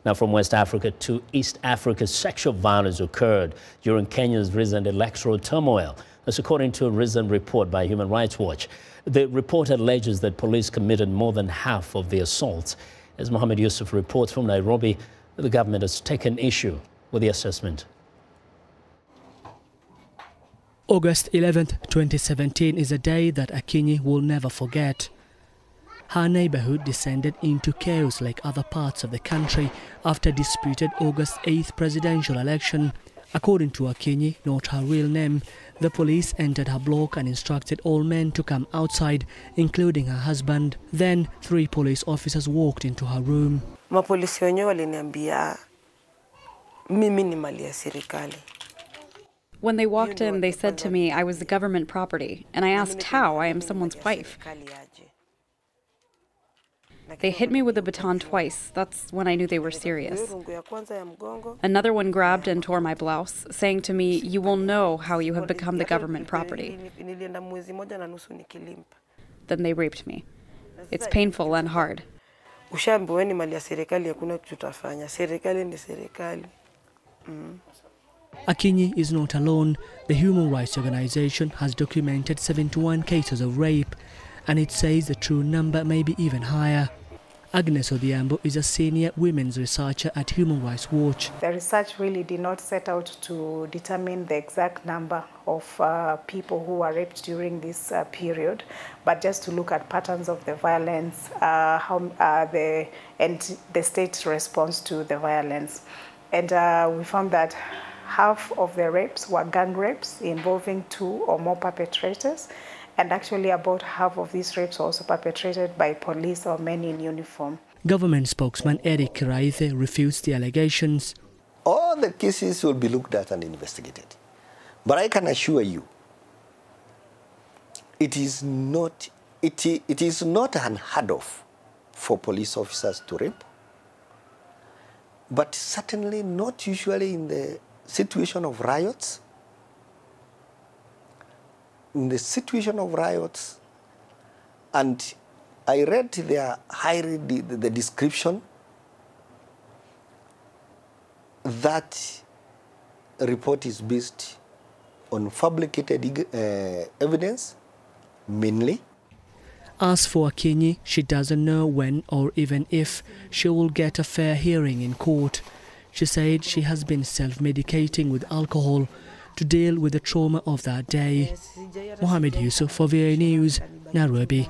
Now, from West Africa to East Africa, sexual violence occurred during Kenya's recent electoral turmoil. That's according to a recent report by Human Rights Watch. The report alleges that police committed more than half of the assaults. As Mohammed Yusuf reports from Nairobi, the government has taken issue with the assessment. August 11th, 2017 is a day that Akinyi will never forget. Her neighborhood descended into chaos like other parts of the country after disputed August 8th presidential election. According to Akinyi, not her real name, the police entered her block and instructed all men to come outside, including her husband. Then 3 police officers walked into her room. Mapolisi wenyewe waliniambia mimi ni mali ya serikali. When they walked in, they said to me I was the government property, and I asked how I am someone's wife. They hit me with a baton twice. That's when I knew they were serious. Another one grabbed and tore my blouse, saying to me, "You will know how you have become the government property." Then they raped me. It's painful and hard. Akinyi is not alone. The human rights organization has documented 71 cases of rape, and it says the true number may be even higher. Agnes Odhiambo is a senior women's researcher at Human Rights Watch. The research really did not set out to determine the exact number of people who were raped during this period, but just to look at patterns of the violence, and the state's response to the violence. And we found that half of the rapes were gang rapes involving 2 or more perpetrators. And actually about half of these rapes were also perpetrated by police or men in uniform. Government spokesman Eric Kiraithe refused the allegations. All the cases will be looked at and investigated. But I can assure you, it is not unheard of for police officers to rape, but certainly not usually in the situation of riots. In the situation of riots, and I read the description, that report is based on fabricated evidence, mainly. As for Akinyi, she doesn't know when or even if she will get a fair hearing in court. She said she has been self-medicating with alcohol to deal with the trauma of that day. Mohammed Yusuf for VOA News, Nairobi.